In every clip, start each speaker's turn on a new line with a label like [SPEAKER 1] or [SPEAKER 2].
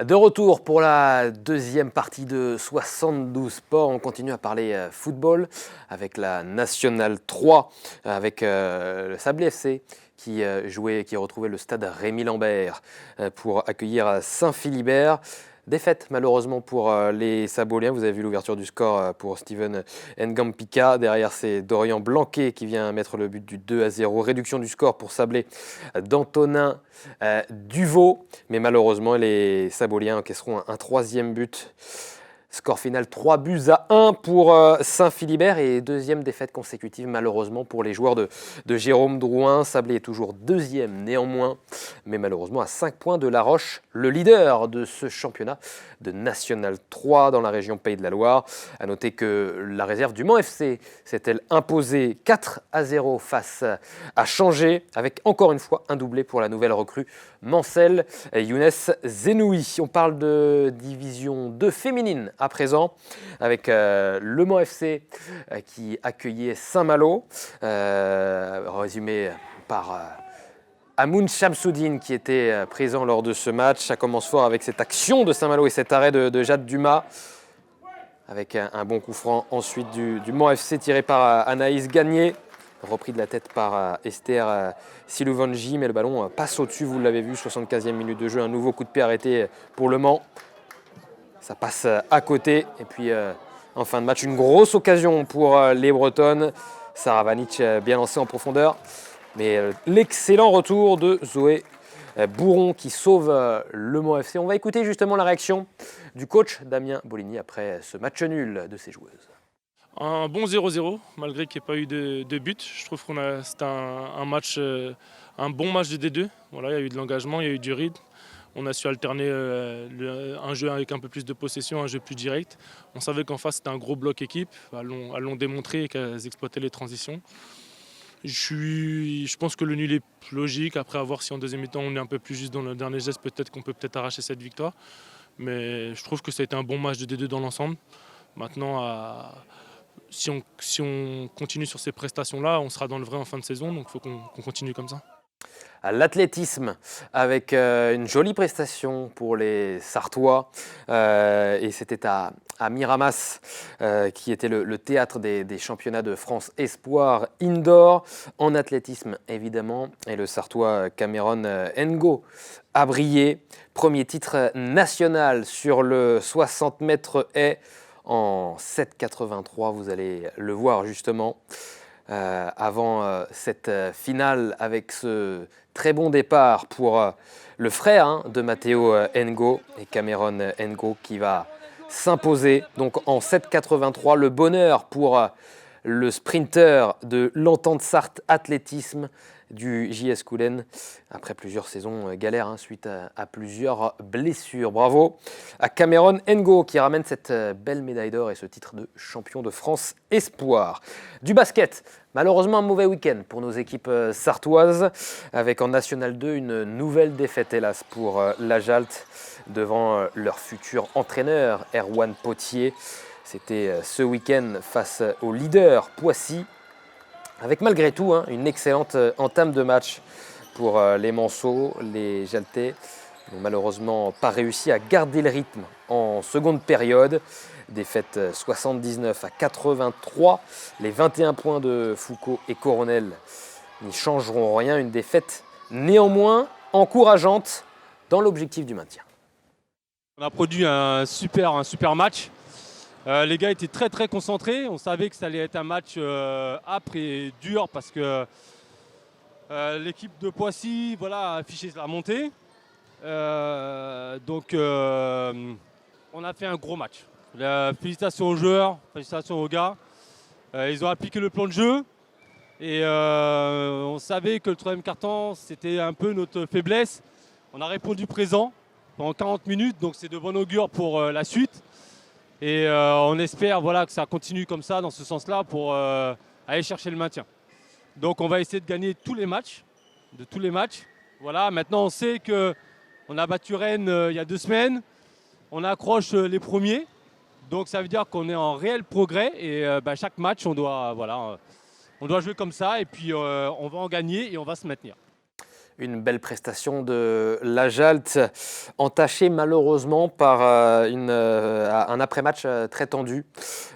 [SPEAKER 1] De retour pour la deuxième partie de 72 Sports. On continue à parler football avec la Nationale 3, avec le Sablé FC qui retrouvait le stade Rémy Lambert pour accueillir Saint-Philibert. Défaite malheureusement pour les Saboliens. Vous avez vu l'ouverture du score pour Steven Ngampika. Derrière, c'est Dorian Blanquet qui vient mettre le but du 2-0. Réduction du score pour Sablé d'Antonin Duvaux. Mais malheureusement, les Saboliens encaisseront un troisième but. Score final 3-1 pour Saint-Philibert et deuxième défaite consécutive malheureusement pour les joueurs de Jérôme Drouin. Sablé est toujours deuxième néanmoins, mais malheureusement à 5 points de La Roche, le leader de ce championnat de National 3 dans la région Pays de la Loire. A noter que la réserve du Mans FC s'est-elle imposée 4-0 face à Changé, avec encore une fois un doublé pour la nouvelle recrue Mancel Younes Zenoui. On parle de division 2 féminine à présent, avec le Mans FC qui accueillait Saint-Malo, résumé par Amoun Chamsoudine qui était présent lors de ce match. Ça commence fort avec cette action de Saint-Malo et cet arrêt de Jade Dumas, avec un bon coup franc ensuite du Mans FC tiré par Anaïs Gagné, repris de la tête par Esther Silouvanji, mais le ballon passe au-dessus, vous l'avez vu, 75e minute de jeu, un nouveau coup de pied arrêté pour le Mans. Ça passe à côté. Et puis en fin de match, une grosse occasion pour les Bretonnes. Sarah Vanic bien lancée en profondeur. Mais l'excellent retour de Zoé Bourron qui sauve le Mans FC. On va écouter justement la réaction du coach Damien Bolini après ce match nul de ses joueuses.
[SPEAKER 2] Un bon 0-0, malgré qu'il n'y ait pas eu de but. Je trouve que c'était un bon match de D2. Voilà, il y a eu de l'engagement, il y a eu du rythme. On a su alterner un jeu avec un peu plus de possession, un jeu plus direct. On savait qu'en face, c'était un gros bloc équipe. Elles l'ont démontré et qu'elles exploitaient les transitions. Je pense que le nul est logique. Après, à voir si en deuxième mi-temps, on est un peu plus juste dans le dernier geste, peut-être qu'on peut arracher cette victoire. Mais je trouve que ça a été un bon match de D2 dans l'ensemble. Maintenant, si on continue sur ces prestations-là, on sera dans le vrai en fin de saison. Donc il faut qu'on continue comme ça.
[SPEAKER 1] À l'athlétisme avec une jolie prestation pour les Sartois et c'était à Miramas qui était le théâtre des championnats de France Espoir Indoor en athlétisme évidemment, et le Sartois Cameron Ngo a brillé. Premier titre national sur le 60 mètres haies en 7,83, vous allez le voir justement. Avant cette finale avec ce très bon départ pour le frère de Matteo Ngo et Cameron Ngo qui va s'imposer donc en 7,83. Le bonheur pour le sprinter de l'Entente Sarthe Athlétisme du JS Coulennes après plusieurs saisons galères suite à plusieurs blessures. Bravo à Cameron Ngo qui ramène cette belle médaille d'or et ce titre de champion de France Espoir. Du basket, malheureusement un mauvais week-end pour nos équipes sartoises avec en National 2 une nouvelle défaite hélas pour la Jalte devant leur futur entraîneur Erwan Potier. C'était ce week-end face au leader Poissy, avec malgré tout une excellente entame de match pour les Manceaux. Les Jaltais n'ont malheureusement pas réussi à garder le rythme en seconde période. Défaite 79-83. Les 21 points de Foucault et Coronel n'y changeront rien. Une défaite néanmoins encourageante dans l'objectif du maintien.
[SPEAKER 3] On a produit un super match. Les gars étaient très concentrés. On savait que ça allait être un match âpre et dur parce que l'équipe de Poissy a affiché la montée. Donc on a fait un gros match. Félicitations aux joueurs, félicitations aux gars. Ils ont appliqué le plan de jeu. Et on savait que le troisième quart-temps, c'était un peu notre faiblesse. On a répondu présent pendant 40 minutes, donc c'est de bon augure pour la suite. Et on espère que ça continue comme ça, dans ce sens-là, pour aller chercher le maintien. Donc on va essayer de gagner tous les matchs. Voilà, maintenant on sait qu'on a battu Rennes il y a 2 semaines. On accroche les premiers. Donc ça veut dire qu'on est en réel progrès. Et chaque match, on doit jouer comme ça. Et puis on va en gagner et on va se maintenir.
[SPEAKER 1] Une belle prestation de l'Ajalt, entachée malheureusement par un après-match très tendu.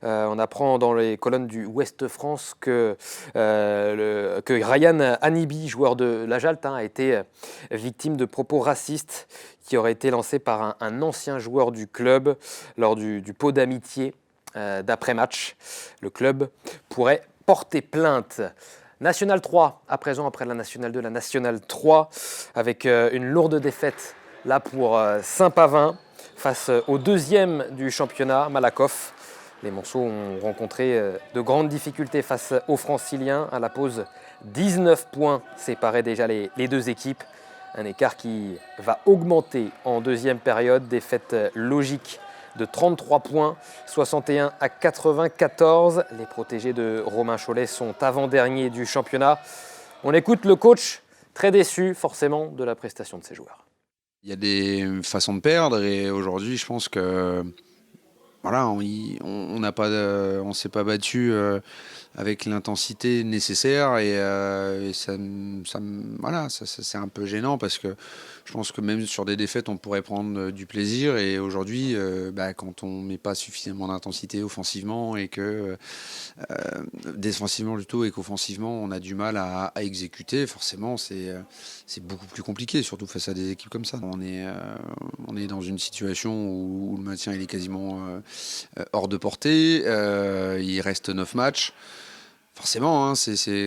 [SPEAKER 1] On apprend dans les colonnes du Ouest France que Ryan Hanibi, joueur de l'Ajalt, a été victime de propos racistes qui auraient été lancés par un ancien joueur du club lors du pot d'amitié d'après-match. Le club pourrait porter plainte. National 3, à présent après la National 2, la National 3, avec une lourde défaite là pour Saint-Pavin face au deuxième du championnat, Malakoff. Les Monceaux ont rencontré de grandes difficultés face aux Franciliens. À la pause, 19 points séparaient déjà les deux équipes. Un écart qui va augmenter en deuxième période. Défaite logique de 33 points, 61 à 94. Les protégés de Romain Cholet sont avant-derniers du championnat. On écoute le coach, très déçu forcément de la prestation de ses joueurs.
[SPEAKER 4] Il y a des façons de perdre et aujourd'hui je pense que voilà, on n'a pas, on s'est pas battu avec l'intensité nécessaire et voilà, ça, c'est un peu gênant parce que je pense que même sur des défaites on pourrait prendre du plaisir et aujourd'hui quand on met pas suffisamment d'intensité offensivement et que défensivement plutôt et qu'offensivement on a du mal à exécuter, forcément c'est beaucoup plus compliqué, surtout face à des équipes comme ça. On est dans une situation où le maintien il est quasiment hors de portée, il reste 9 matchs. Forcément,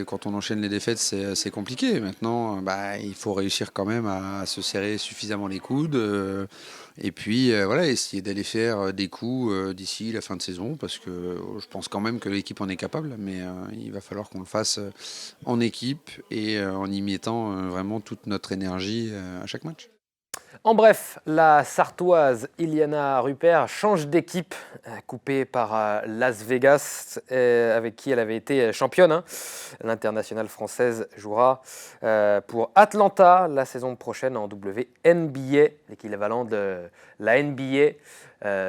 [SPEAKER 4] quand on enchaîne les défaites, c'est compliqué. Maintenant, il faut réussir quand même à se serrer suffisamment les coudes et puis voilà, essayer d'aller faire des coups d'ici la fin de saison parce que je pense quand même que l'équipe en est capable, mais il va falloir qu'on le fasse en équipe et en y mettant vraiment toute notre énergie à chaque match.
[SPEAKER 1] En bref, la Sartoise Iliana Rupert change d'équipe, coupée par Las Vegas, avec qui elle avait été championne. L'internationale française jouera pour Atlanta la saison prochaine en WNBA, l'équivalent de la NBA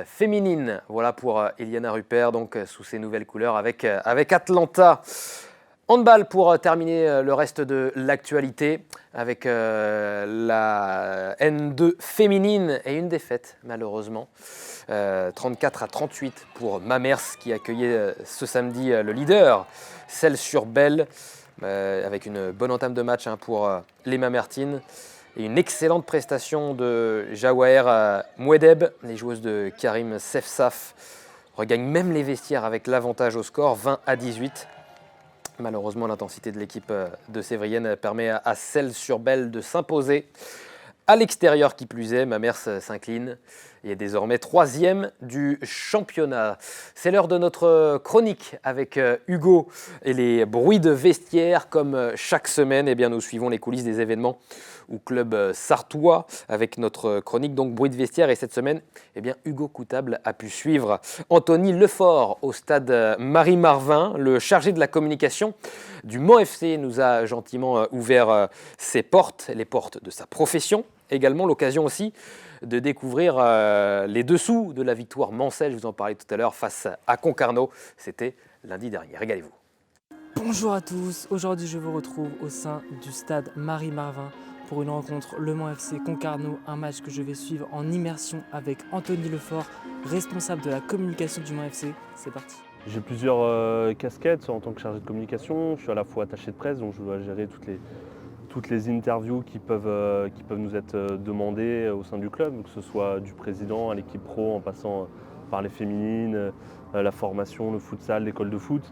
[SPEAKER 1] féminine. Voilà pour Iliana Rupert, donc sous ses nouvelles couleurs avec Atlanta. Handball pour terminer le reste de l'actualité avec la N2 féminine et une défaite malheureusement. 34 à 38 pour Mamers qui accueillait ce samedi le leader, Celles-sur-Belle, avec une bonne entame de match pour les Mamertines et une excellente prestation de Jawaher Mouedeb. Les joueuses de Karim Sefsaf regagnent même les vestiaires avec l'avantage au score, 20 à 18. Malheureusement, l'intensité de l'équipe de Sévrienne permet à Celles-sur-Belle de s'imposer. À l'extérieur, qui plus est, Mamers s'incline et est désormais 3e du championnat. C'est l'heure de notre chronique avec Hugo et les bruits de vestiaire. Comme chaque semaine, nous suivons les coulisses des événements au club sartois avec notre chronique, donc bruit de vestiaire. Et cette semaine, Hugo Coutable a pu suivre Anthony Lefort au stade Marie-Marvin. Le chargé de la communication du Mans FC nous a gentiment ouvert ses portes, les portes de sa profession. Également l'occasion aussi de découvrir les dessous de la victoire mancelle, je vous en parlais tout à l'heure, face à Concarneau. C'était lundi dernier. Régalez-vous.
[SPEAKER 5] Bonjour à tous, aujourd'hui je vous retrouve au sein du stade Marie-Marvin pour une rencontre Le Mans FC Concarneau, un match que je vais suivre en immersion avec Anthony Lefort, responsable de la communication du Mans FC. C'est parti.
[SPEAKER 6] J'ai plusieurs casquettes en tant que chargé de communication. Je suis à la fois attaché de presse, donc je dois gérer toutes les interviews qui peuvent nous être demandées au sein du club, que ce soit du président à l'équipe pro en passant par les féminines, la formation, le futsal, l'école de foot.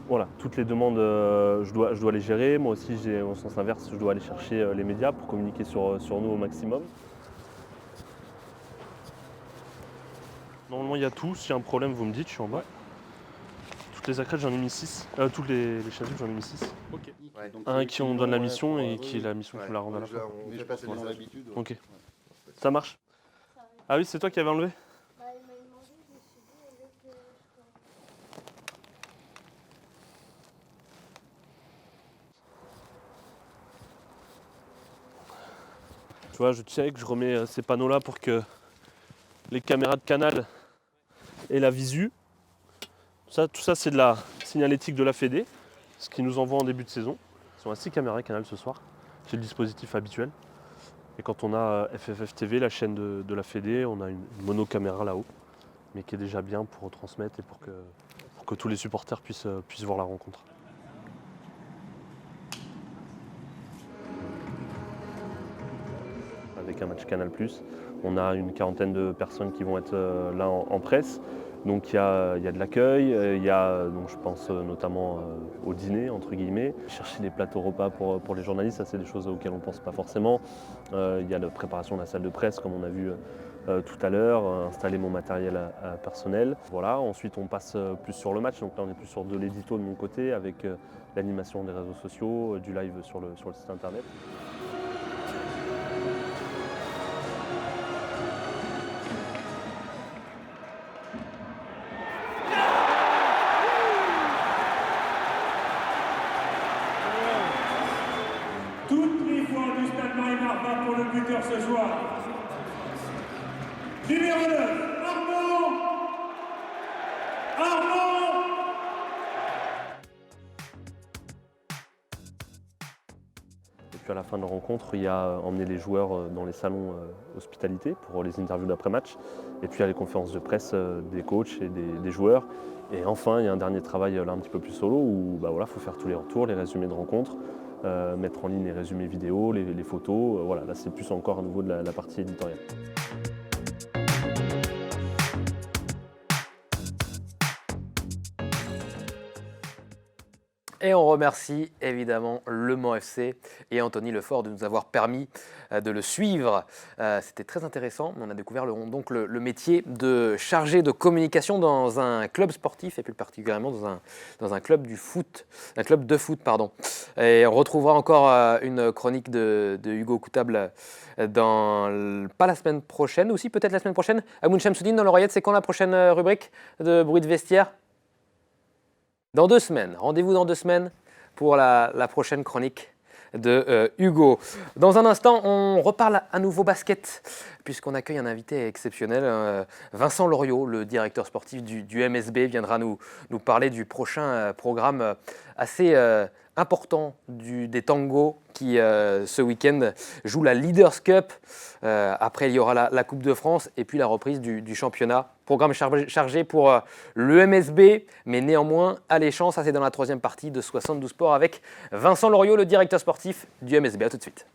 [SPEAKER 6] Voilà, toutes les demandes, je dois les gérer. Moi aussi, en sens inverse, je dois aller chercher les médias pour communiquer sur nous au maximum. Normalement, il y a tout. S'il y a un problème, vous me dites, je suis en bas. Toutes les accrètes, j'en ai mis 6. Toutes les chasubles, j'en ai mis 6.
[SPEAKER 7] Okay.
[SPEAKER 6] Ouais, un qui on donne la mission et qui est la mission qui la rend à la fin.
[SPEAKER 7] On fait passer dans l'habitude.
[SPEAKER 6] Ok. Ça marche. Ah oui, c'est toi qui avais enlevé ? Tu vois, je check, je remets ces panneaux-là pour que les caméras de Canal aient la visu. Tout ça, c'est de la signalétique de la Fédé, ce qu'ils nous envoient en début de saison. Ils sont à 6 caméras Canal ce soir. qui est le dispositif habituel. Et quand on a FFF TV, la chaîne de la Fédé, on a une monocaméra là-haut, mais qui est déjà bien pour retransmettre et pour que tous les supporters puissent voir la rencontre. Avec un match Canal+, on a une quarantaine de personnes qui vont être là en presse. Donc il y a de l'accueil, il y a, donc je pense notamment au dîner, entre guillemets. Chercher des plateaux repas pour les journalistes, ça c'est des choses auxquelles on ne pense pas forcément. Il y a la préparation de la salle de presse, comme on a vu tout à l'heure, installer mon matériel personnel. Voilà. Ensuite on passe plus sur le match, donc là on est plus sur de l'édito de mon côté, avec l'animation des réseaux sociaux, du live sur le site internet.
[SPEAKER 7] Toutes les voix du stade Marie-Marvin pour le buteur ce soir. Numéro 9, Armand.
[SPEAKER 6] Et puis à la fin de la rencontre, il y a emmener les joueurs dans les salons hospitalité pour les interviews d'après-match. Et puis il y a les conférences de presse des coachs et des joueurs. Et enfin, il y a un dernier travail là un petit peu plus solo où faut faire tous les retours, les résumés de rencontres. Mettre en ligne les résumés vidéo, les photos, voilà, là c'est plus encore à nouveau de la partie éditoriale.
[SPEAKER 1] Et on remercie évidemment Le Mans FC et Anthony Lefort de nous avoir permis de le suivre. C'était très intéressant. On a découvert donc le métier de chargé de communication dans un club sportif et plus particulièrement dans un club de foot. Et on retrouvera encore une chronique de Hugo Coutable pas la semaine prochaine, aussi peut-être la semaine prochaine. Amoun Chamsoudine dans l'oreillette, c'est quand la prochaine rubrique de bruit de vestiaire ? Dans 2 semaines, rendez-vous dans 2 semaines pour la prochaine chronique de Hugo. Dans un instant, on reparle à nouveau basket, puisqu'on accueille un invité exceptionnel. Vincent Loriot, le directeur sportif du MSB, viendra nous parler du prochain programme assez important des tangos qui, ce week-end, joue la Leaders Cup. Après, il y aura la Coupe de France et puis la reprise du championnat. Programme chargé pour le MSB, mais néanmoins alléchant. Ça, c'est dans la 3e partie de 72 Sports avec Vincent Loriot, le directeur sportif du MSB. A tout de suite.